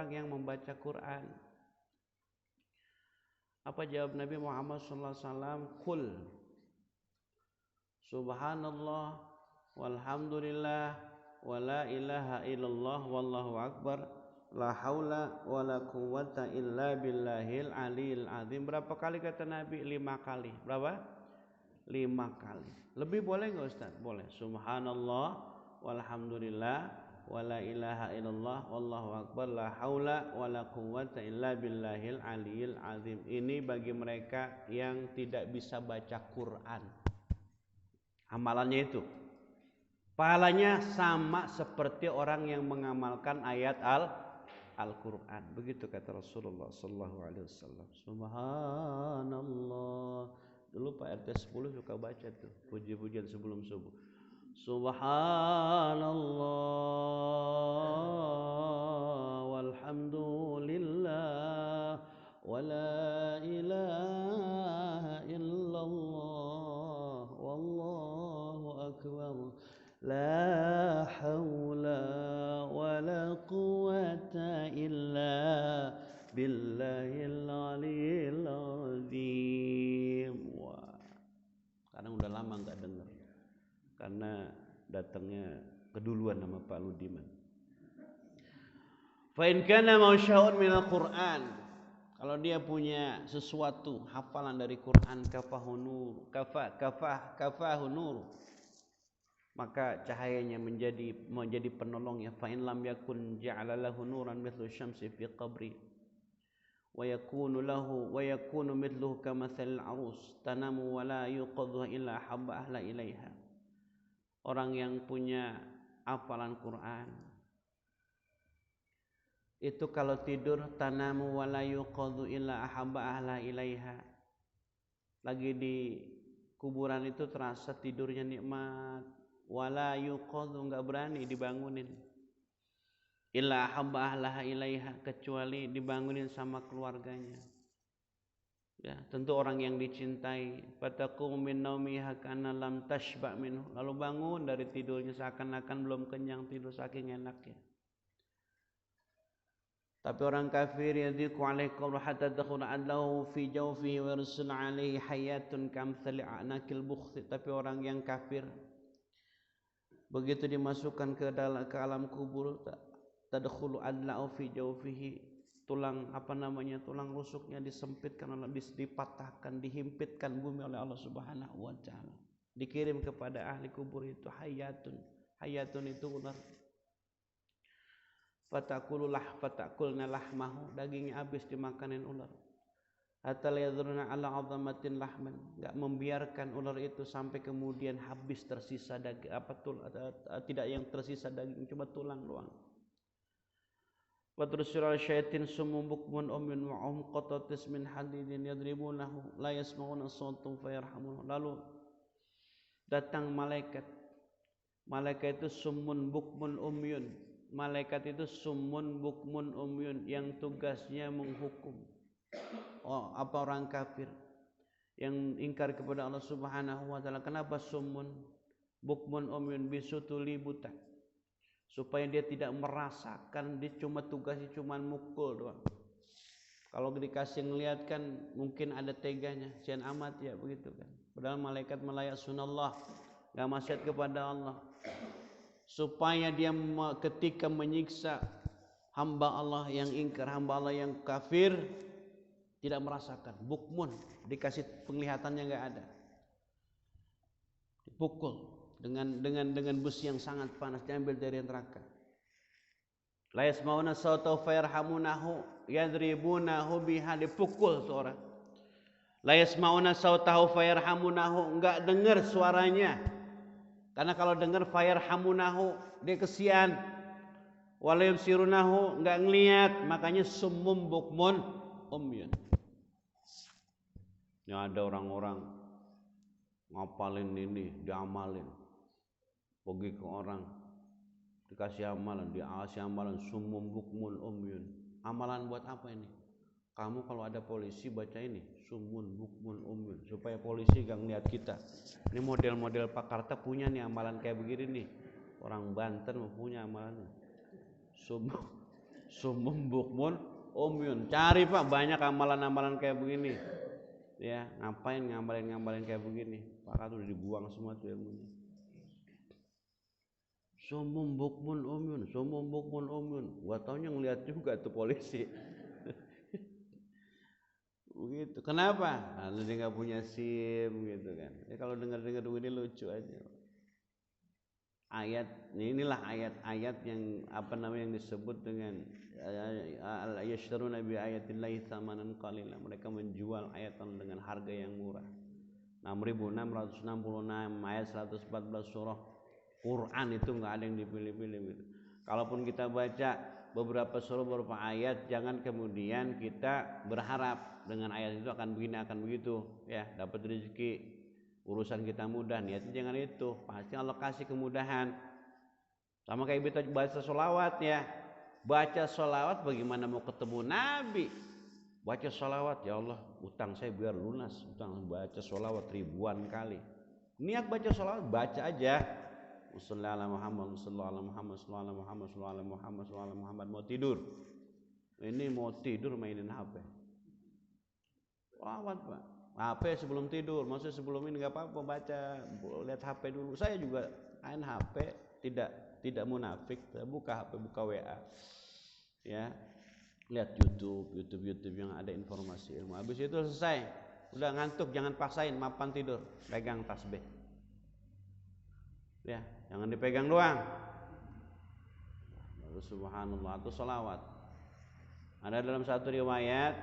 orang yang membaca Quran. Apa jawab Nabi Muhammad SAW? Qul subhanallah walhamdulillah wa la ilaha illallah wallahu akbar la haula wa la quwwata illa billahil aliyil azim. Berapa kali kata Nabi? 5 kali. Berapa? 5 kali. Lebih boleh enggak Ustaz? Boleh. Subhanallah walhamdulillah wa la ilaha illallah wallahu akbar la haula wa la quwwata illa billahil aliyil azim. Ini bagi mereka yang tidak bisa baca Quran. Amalannya itu pahalanya sama seperti orang yang mengamalkan ayat Al-Quran. Begitu kata Rasulullah sallallahu alaihi wasallam. Subhanallah. Dulu Pak RT 10 suka baca tuh puji-pujian sebelum subuh. Subhanallah walhamdulillah wa la ilaha illallah wallahu akbar la haula wa la quwwata illa billahil aliyil azim. Wah, kadang udah lama nggak dengar karena datangnya keduluan sama Pak Ludiman. Fa in kana mausya'un minal Qur'an, kalau dia punya sesuatu hafalan dari Quran, kafahunur, kafahunur, maka cahayanya menjadi penolongnya. Fa in lam yakun ja'ala lahu nuran mithlu syamsi fi qabri wa yakunu mithluhu kamathalil arus tanamu wa la yuqadhu illa habba ahla ilaiha. Orang yang punya hafalan Quran itu kalau tidur tanamu wa la yuqadhu illa habba ahla ilaiha. Lagi di kuburan itu terasa tidurnya nikmat. Wala yuqadhu, enggak berani dibangunin. Illa habba ahlaha ilaiha, kecuali dibangunin sama keluarganya. Ya, tentu orang yang dicintai. Fataqum min naumiha kana lam tashba minhu. Lalu bangun dari tidurnya seakan-akan belum kenyang tidur saking enaknya. Tapi orang kafir yadhiqu alaihi qabru hatta takhuna adlahu fi jawfihi wa yursil alaihi hayatun kamthali anakil bukhti. Tapi orang yang kafir begitu dimasukkan ke alam kubur, tadkhulu adla'u fi jawfihi, tulang tulang rusuknya disempitkan, dipatahkan, dihimpitkan bumi oleh Allah Subhanahu wa taala. Dikirim kepada ahli kubur itu hayatun itu ular. Fatakulna lahmahu, dagingnya habis dimakanin ular. Hatta yadruna ala 'azamatin lahman, enggak membiarkan ular itu sampai kemudian habis tersisa daging tidak yang tersisa daging, cuma tulang doang. Wa tursilal syaitin summun bukmun umyun wa qatatis min hadidin yadribunahu la yasma'una sawtan fayarhamun. Lalu datang malaikat itu summun bukmun umyun. Malaikat itu summun bukmun umyun yang tugasnya menghukum orang kafir yang ingkar kepada Allah Subhanahu wa taala. Kenapa summun bukmun umyun bisutuli buta? Supaya dia tidak merasakan, dia tugasnya cuma mukul doang. Kalau dikasih ngelihat kan mungkin ada teganya, sian amat ya begitu kan. Padahal malaikat melayak sunallah, enggak maksiat kepada Allah. Supaya dia ketika menyiksa hamba Allah yang ingkar, hamba Allah yang kafir, tidak merasakan. Bukmun, dikasih penglihatannya enggak ada. Dipukul dengan besi yang sangat panas, diambil dari neraka. La yasmauna sawta fayarhamunahu yadribunahu biha, dipukul seorang. La yasmauna sautahu fayarhamunahu, enggak dengar suaranya. Karena kalau dengar fayarhamunahu, dia kesian. Wala yubsirunahu, enggak ngelihat, makanya summum bukmun umyun. Ya ada orang-orang ngapalin ini, diamalin. Pergi ke orang, dikasih amalan, dikasih amalan summum bukmun umyun. Amalan buat apa ini? Kamu kalau ada polisi baca ini, summun bukmun umyun, supaya polisi gak ngeliat kita. Ini model-model Pakarta punya nih amalan kayak begini nih. Orang Banten punya amalannya. Summum bukmun umyun. Cari Pak, banyak amalan-amalan kayak begini. Ya, ngapain ngamalin kayak begini? Pak udah dibuang semua tuh ilmunya. Summum bukmun umyun, summum bukmun umyun. Gua taunya ngeliat juga tuh polisi. Begitu. Kenapa? Karena dia nggak punya SIM gitu kan. Ya kalau dengar-dengar begini lucu aja. Ayat inilah ayat-ayat yang yang disebut dengan yashtaruna bi ayatillahi tsamanan qalila. Mereka menjual ayat Allah dengan harga yang murah. 6.666 ayat 114 surah Quran itu nggak ada yang dipilih-pilih gitu. Kalaupun kita baca beberapa surah beberapa ayat, jangan kemudian kita berharap dengan ayat itu akan begini akan begitu ya, dapat rezeki, urusan kita mudah. Niatnya jangan itu, pasti Allah kasih kemudahan. Sama kayak kita baca sholawat ya, baca sholawat bagaimana mau ketemu Nabi. Baca sholawat, ya Allah utang saya biar lunas, utang. Baca sholawat ribuan kali, niat baca sholawat, baca aja Sallallahu Muhammad, sallallahu Muhammad, sallallahu Muhammad, sallallahu Muhammad, sallallahu Muhammad. Mau tidur, ini mau tidur mainin HP. Sholawat Pak, HP sebelum tidur, maksudnya sebelum ini nggak apa-apa baca, lihat HP dulu. Saya juga main HP, tidak munafik, buka HP, buka WA, ya, lihat YouTube yang ada informasi ilmu. Habis itu selesai, udah ngantuk, jangan paksain, mapan tidur, pegang tasbih, ya, jangan dipegang doang. Lalu subhanallah atau sholawat. Ada dalam satu riwayat,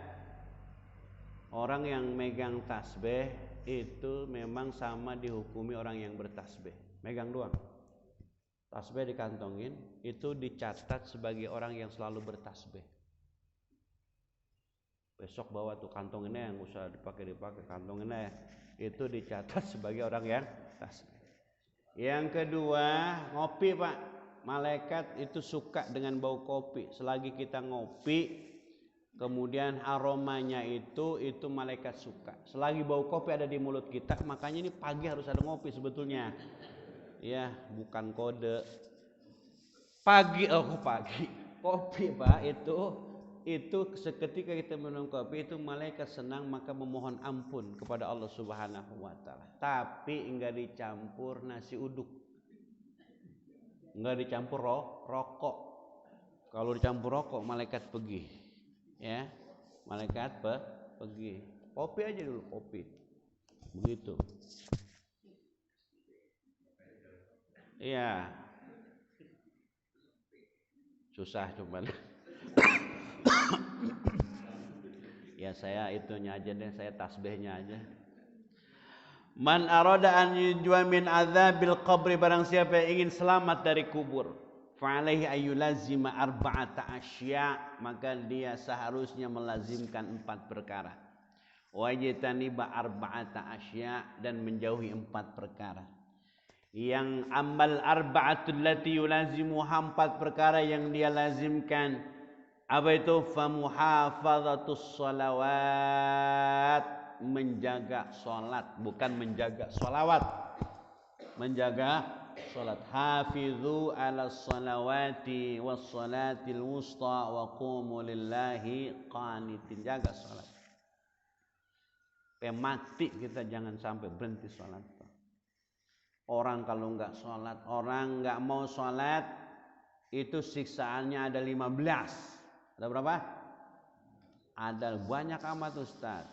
orang yang megang tasbih itu memang sama dihukumi orang yang bertasbih. Megang doang, tasbih dikantongin, itu dicatat sebagai orang yang selalu bertasbih. Besok bawa tuh kantonginnya, yang usah dipakai kantonginnya, itu dicatat sebagai orang yang tasbih. Yang kedua, ngopi Pak. Malaikat itu suka dengan bau kopi. Selagi kita ngopi, kemudian aromanya itu malaikat suka. Selagi bau kopi ada di mulut kita, makanya ini pagi harus ada ngopi sebetulnya. Ya, bukan kode. Pagi, kopi Pak, itu seketika kita minum kopi itu malaikat senang, maka memohon ampun kepada Allah Subhanahu wa taala. Tapi enggak dicampur nasi uduk. Enggak dicampur rokok. Kalau dicampur rokok malaikat pergi. Ya, malaikat pergi. Kopi aja dulu, kopi. Begitu. Iya. Susah cuman. Ya saya itunya aja deh, saya tasbihnya aja. Man arada an yujwa min adzabil qabri, barang siapa yang ingin selamat dari kubur, fa alaihi ayyulazima arba'ata asya, maka dia seharusnya melazimkan 4 perkara. Wajtaniba arba'ata asya, dan menjauhi 4 perkara. Yang amal arba'atul lati yulazimuha, 4 perkara yang dia lazimkan. Apa itu? Famuhafadhatus sholawat, menjaga sholat, bukan menjaga sholawat, menjaga sholat. Hafizu ala sholawati was sholatil wusta wa qumu lillahi qanitin. Jaga sholat, mati kita jangan sampai berhenti sholat. Orang kalau enggak sholat, orang enggak mau sholat, itu siksaannya ada 15. Ada berapa? Ada banyak amat Ustaz.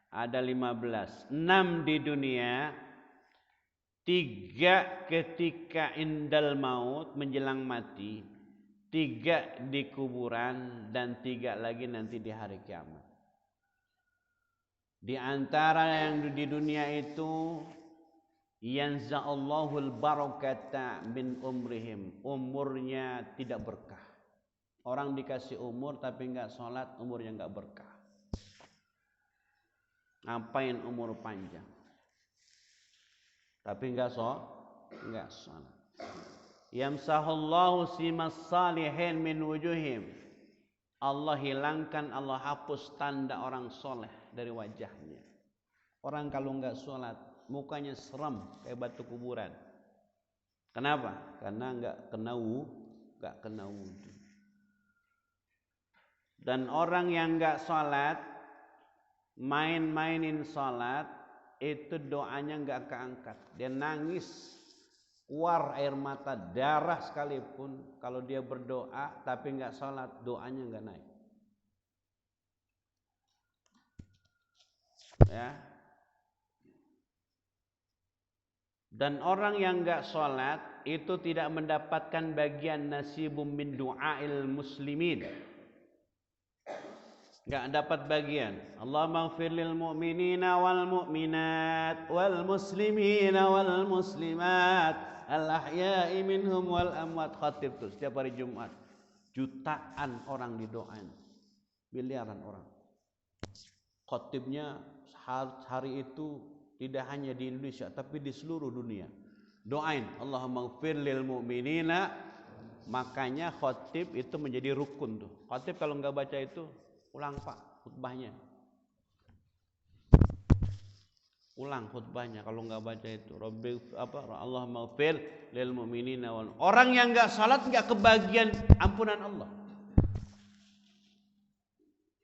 Ada 15. 6 di dunia, 3 ketika indal maut, menjelang mati, 3 di kuburan, dan 3 lagi nanti di hari kiamat. Di antara yang di dunia itu, yanza'allahul barakata min umrihim, umurnya tidak berkah. Orang dikasih umur tapi enggak sholat, umurnya enggak berkah. Ngapain umur panjang tapi enggak sholat. Yamsahullahu simas salihin min wujuhim, Allah hilangkan, Allah hapus tanda orang soleh dari wajahnya. Orang kalau enggak sholat mukanya seram kayak batu kuburan. Kenapa? Karena enggak kena wudhu. Dan orang yang enggak sholat, main-mainin sholat, itu doanya enggak keangkat. Dia nangis, keluar air mata, darah sekalipun, kalau dia berdoa tapi enggak sholat, doanya enggak naik. Ya. Dan orang yang enggak sholat itu tidak mendapatkan bagian nasibum min du'ail muslimin. Enggak dapat bagian. Allahumma ighfir lil mu'minina wal mu'minat wal muslimina wal muslimat al ahya'i minhum wal amwat. Khatib tuh setiap hari Jumat. Jutaan orang didoain. Miliaran orang. Khatibnya hari itu tidak hanya di Indonesia tapi di seluruh dunia. Doain Allahumma ighfir lil mu'minina. Makanya khatib itu menjadi rukun tuh. Khatib kalau enggak baca itu, ulang Pak khutbahnya. Ulang khutbahnya kalau enggak baca itu. Rabbi Allahumma ighfir lil mu'minina wal. Orang yang enggak salat enggak kebagian ampunan Allah.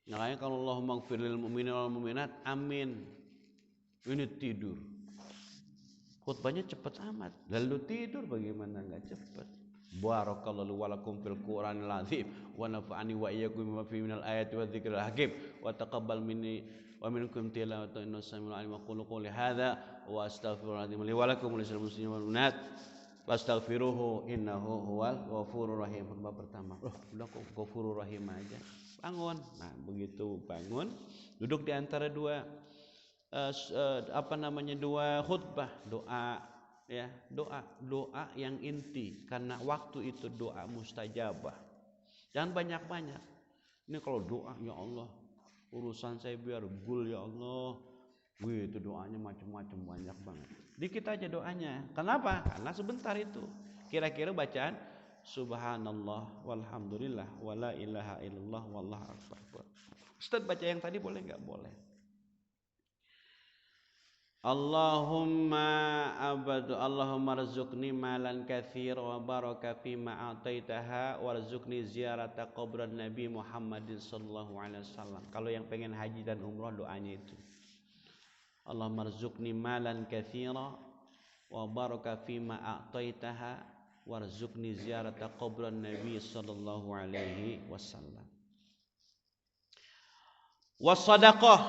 Makanya kalau Allahumma ighfir lil mu'minina wal mu'minat, amin. Ini tidur. Khutbahnya cepat amat. Lalu tidur bagaimana enggak cepat? Barakallahu wa lakum fil Qur'anil azim wa nafa'ani wa iyyakum bima fihi minal ayati wadh-dhikril hakim wa taqabbal minni wa minkum tilawatan innahu samiul alim wa qulu quli hadza wa astaghfirullahaladzim li wa lakum wa lisal muslimin wal mu'minat fastaghfiruhu innahu huwal ghafurur rahim. Khutbah pertama. Udah kok ghafurur rahim aja. Bangun. Nah, begitu bangun, duduk di antara dua dua khutbah, doa. Ya, doa yang inti, karena waktu itu doa mustajabah. Jangan banyak-banyak. Ini kalau doa, ya Allah, urusan saya biar gul ya Allah. Wih, itu doanya macam-macam, banyak banget. Dikit aja doanya. Kenapa? Karena sebentar itu. Kira-kira bacaan subhanallah walhamdulillah wala ilaha illallah wallahu akbar. Ustaz baca yang tadi boleh enggak? Boleh. Allahumma rzuqni malan katsir wa baraka fima ataitaha warzuqni ziyarata qabran Nabi Muhammadin sallallahu alaihi wasallam. Kalau yang pengen haji dan umrah doanya itu. Allahumma rzuqni malan katsira wa baraka fima ataitaha warzuqni ziyarata qabran Nabi sallallahu alaihi wasallam. Wassadaqah.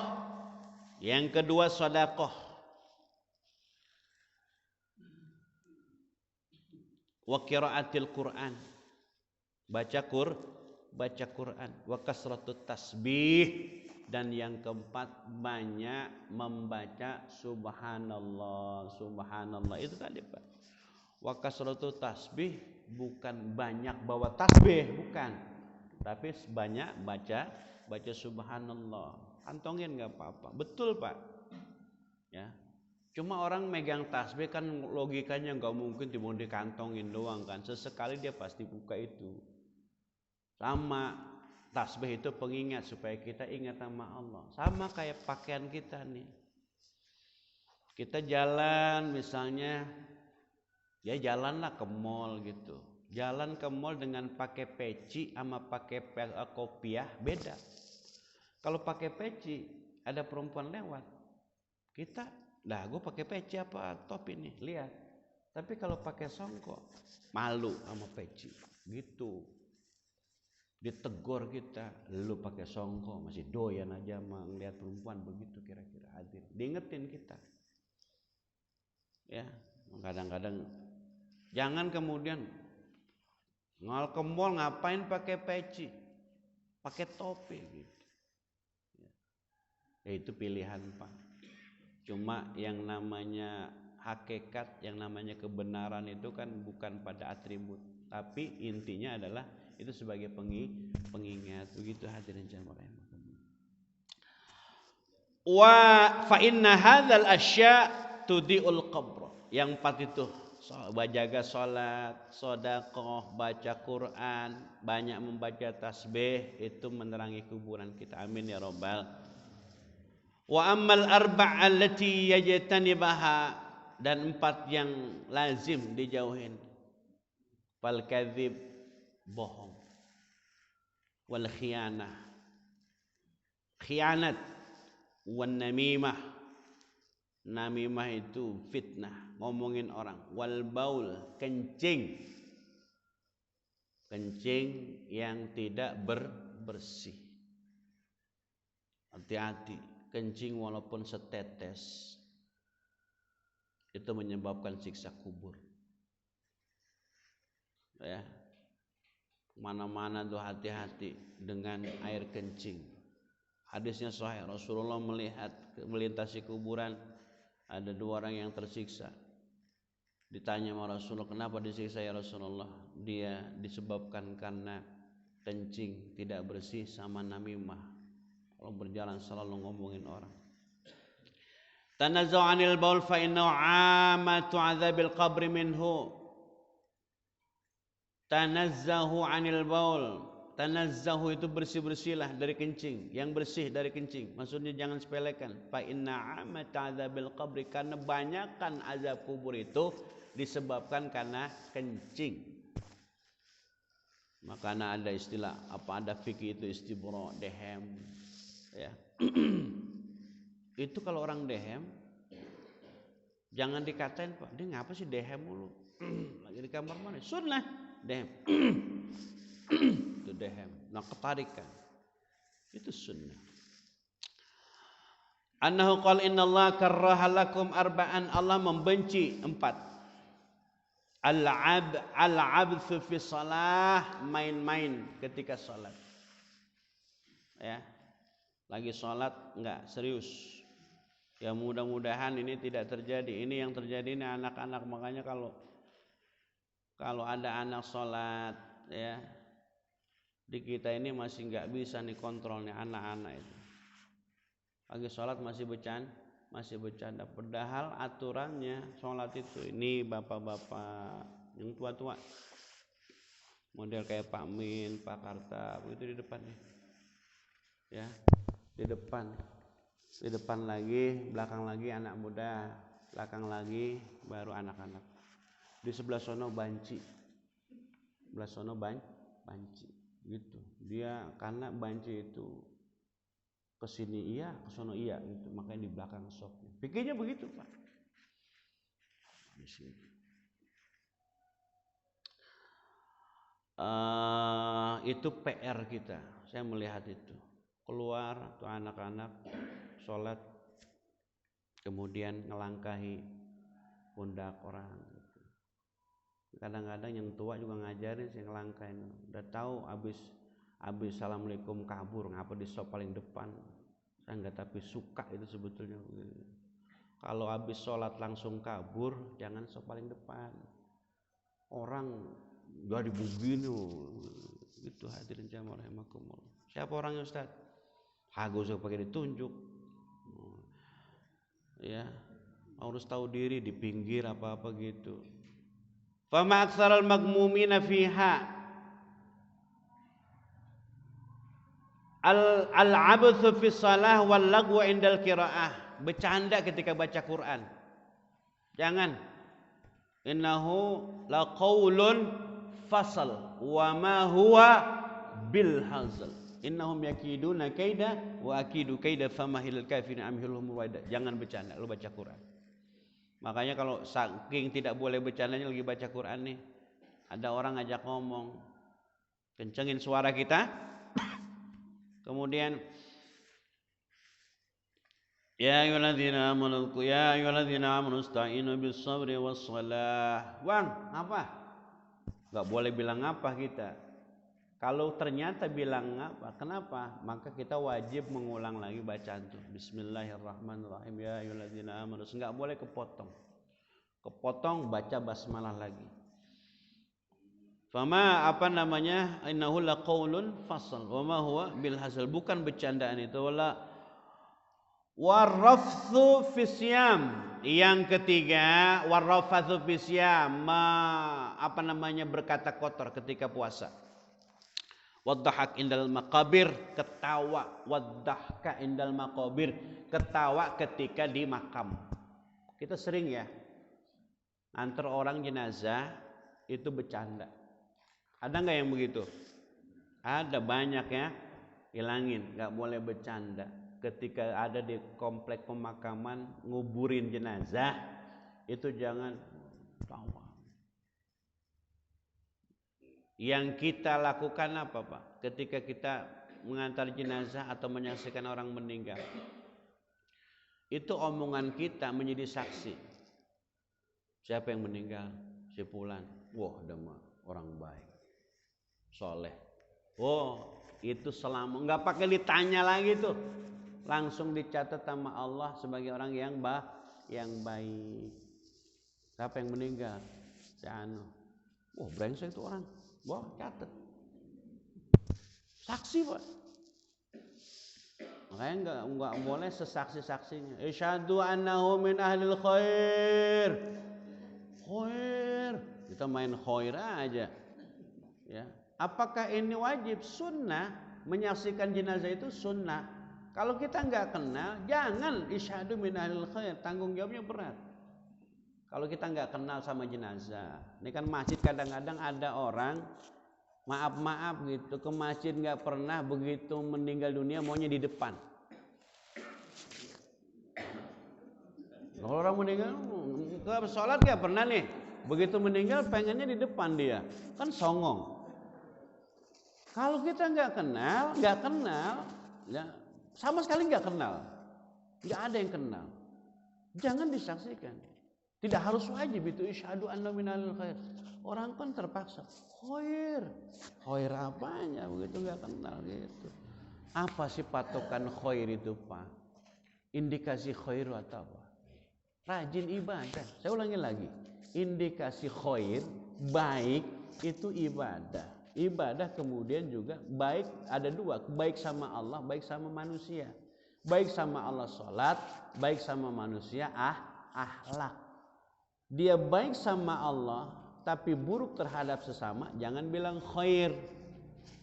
Yang kedua sedekah. Wa qiraatil Quran, baca Quran, wa kasratut tasbih, dan yang keempat banyak membaca subhanallah. Itu tadi Pak. Wa kasratut tasbih bukan banyak bawa tasbih, bukan, tapi banyak baca subhanallah. Kantongin enggak apa-apa. Betul Pak. Ya. Cuma orang megang tasbih kan logikanya nggak mungkin cuma dikantongin doang kan. Sesekali dia pasti buka itu. Sama tasbih itu pengingat supaya kita ingat sama Allah. Sama kayak pakaian kita nih. Kita jalan misalnya, ya jalanlah ke mall gitu. Jalan ke mall dengan pakai peci sama pakai kopiah beda. Kalau pakai peci ada perempuan lewat, kita gue pakai peci apa topi nih, lihat. Tapi kalau pakai songkok, malu sama peci, gitu. Ditegur kita, lu pakai songkok masih doyan aja sama ngeliat perempuan begitu, kira-kira hadir. Diingetin kita. Ya, kadang-kadang jangan kemudian ngal ke mall ngapain pakai peci, pakai topi gitu. Ya, itu pilihan Pak. Cuma yang namanya hakikat, yang namanya kebenaran itu kan bukan pada atribut, tapi intinya adalah itu sebagai pengingat. Begitu hadirin jamaah. Wa fa inna hadzal asya tudiul qabr. Yang empat itu, jaga salat, sedekah, baca Quran, banyak membaca tasbih, itu menerangi kuburan kita. Amin ya rabbal. Wa ammal arba' allati yajtanibaha, dan empat yang lazim dijauhin. Fal kadzib, bohong. Wal khianah, khianat, wan namimah. Namimah itu fitnah, ngomongin orang. Wal baul, kencing. Kencing yang tidak bersih. Hati-hati, kencing walaupun setetes itu menyebabkan siksa kubur. Ya. Mana-mana tuh hati-hati dengan air kencing. Hadisnya sahih, Rasulullah melihat melintasi kuburan, ada 2 orang yang tersiksa. Ditanya sama Rasulullah, kenapa disiksa ya Rasulullah? Dia disebabkan karena kencing tidak bersih sama namimah. Kalau berjalan selalu ngomongin orang. Tanazzahu 'anil baul fa innahu 'amatu 'adzabil qabri minhu. Tanazzahu 'anil baul. Tanazzahu itu bersih-bersihlah dari kencing, yang bersih dari kencing. Maksudnya jangan sepelekan. Fa inna 'amata 'adzabil qabri, karena banyakkan azab kubur itu disebabkan karena kencing. Makanya ada istilah ada fikih itu istibra, dehem. Ya. Itu kalau orang dehem jangan dikatain, Pak, dia ngapa sih dehem mulu? Lagi di kamar mana? Sunnah dehem. Itu dehem. Nah, ketarikan. Itu sunnah. Annahu qala innallaha karraha lakum arba'an, Allah membenci 4. Al-'abthu fi shalah, main-main ketika salat. Ya. Lagi salat enggak serius. Ya mudah-mudahan ini tidak terjadi. Ini yang terjadi ini anak-anak, makanya kalau ada anak salat ya di kita ini masih enggak bisa nih kontrolnya anak-anak itu. Lagi salat masih bercanda. Padahal aturannya sholat itu, ini bapak-bapak yang tua-tua, model kayak Pak Min, Pak Karta, itu di depan nih, ya, di depan lagi, belakang lagi anak muda, belakang lagi baru anak-anak. Di sebelah sono banci, gitu. Dia karena banci itu kesini iya, kesono iya gitu, makanya di belakang sok. Pikirnya begitu, Pak. Itu PR kita. Saya melihat itu. Keluar tuh anak-anak sholat, kemudian ngelangkahi pundak orang. Kadang-kadang yang tua juga ngajarin sih ngelangkahin. Udah tahu habis assalamualaikum kabur, ngapa di sop paling depan? Saya enggak, tapi suka itu sebetulnya. Kalau habis sholat langsung kabur, jangan sop paling depan. Orang jadi begini, itu hadirin jamaah rahimakumullah. Siapa orangnya Ustaz? Gak usah pakai ditunjuk. Ya, harus tahu diri di pinggir apa-apa gitu. Fama aktsaral magmumina fiha al-'abthu fi shalah wal lagwu indal qiraah. Bercanda ketika baca Quran. Jangan. Innahu laqaulun fasal wa ma huwa bil hazal. Innahum yakiduna kaida wa akidu kaida famahilil kafirin amhilhum waida. Jangan bercanda lu baca Quran. Makanya kalau saking tidak boleh bercandanya lagi baca Quran nih, ada orang ngajak ngomong, kencengin suara kita. Kemudian ya ayyuhalladzina amanu ista'inu bis sabri was shalah. Bang, apa? Enggak boleh bilang apa kita. Kalau ternyata bilang apa, kenapa? Maka kita wajib mengulang lagi bacaan itu. Bismillahirrahmanirrahim. Ya ayyuhalladzina amanu. Enggak boleh kepotong. Kepotong baca basmalah lagi. Fama innahu laqaulun fasal wa ma huwa bil hazal, bukan bercandaan itu. Wala warrafthu fisyam. Yang ketiga, warrafathu fisyam, berkata kotor ketika puasa. Wadhahak indal maqabir, ketawa. Wadhahka indal maqabir, ketawa ketika di makam. Kita sering ya antar orang jenazah itu bercanda. Ada nggak yang begitu? Ada banyak ya. hilangin, nggak boleh bercanda. Ketika ada di komplek pemakaman nguburin jenazah, itu jangan tawa. Yang kita lakukan apa, Pak? Ketika kita mengantar jenazah atau menyaksikan orang meninggal, itu omongan kita menjadi saksi. Siapa yang meninggal? Si Fulan. Wah, ada mah orang baik, soleh. Oh, itu selama nggak pakai ditanya lagi tuh, langsung dicatat sama Allah sebagai orang yang baik. Siapa yang meninggal? Si Anu. Wah, brengsek itu orang. Wah, catat. Saksi, Pak. Makanya enggak boleh sesaksi-saksinya. Isyhadu annahu min ahlil khair. Khair. Kita main khair aja. Ya. Apakah ini wajib? Sunnah. Menyaksikan jenazah itu sunnah. Kalau kita enggak kenal, jangan isyhadu min ahlil khair. Tanggung jawabnya berat. Kalau kita enggak kenal sama jenazah. Ini kan masjid kadang-kadang ada orang maaf gitu ke masjid nggak pernah, begitu meninggal dunia maunya di depan. Kalau orang meninggal ke sholat nggak pernah nih, begitu meninggal pengennya di depan dia, kan songong. Kalau kita nggak kenal, ya, sama sekali nggak kenal, nggak ada yang kenal, jangan disaksikan. Tidak harus wajib itu isyhadu anna minal khair. Orang kan terpaksa khair apanya begitu nggak kenal gitu. Apa sih patokan khair itu, Pak? Indikasi khair atau apa? Rajin ibadah. Saya ulangi lagi, indikasi khair baik itu ibadah. Ibadah kemudian juga baik, ada dua, baik sama Allah, baik sama manusia. Baik sama Allah salat, baik sama manusia akhlak. Dia baik sama Allah tapi buruk terhadap sesama, jangan bilang khair.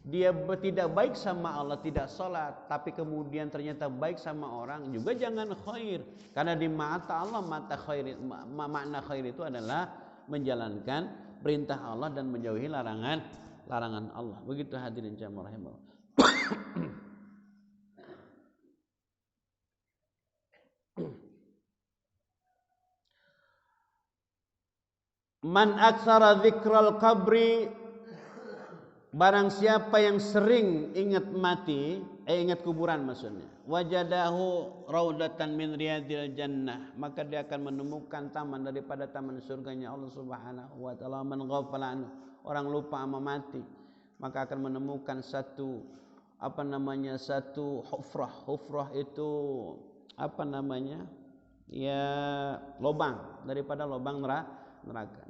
Dia tidak baik sama Allah, tidak sholat, tapi kemudian ternyata baik sama orang, juga jangan khair. Karena di mata Allah, makna khair itu adalah menjalankan perintah Allah dan menjauhi larangan Allah. Begitu hadirin jamaah rahimahullah. Man aktsara dzikral qabri, barang siapa yang sering ingat mati, ingat kuburan maksudnya, wajadahu raudatan min riyadil jannah, maka dia akan menemukan taman daripada taman surganya Allah Subhanahu wa taala. Man ghafala anhu, orang lupa sama mati, maka akan menemukan satu hufrah itu ya lubang daripada lubang neraka.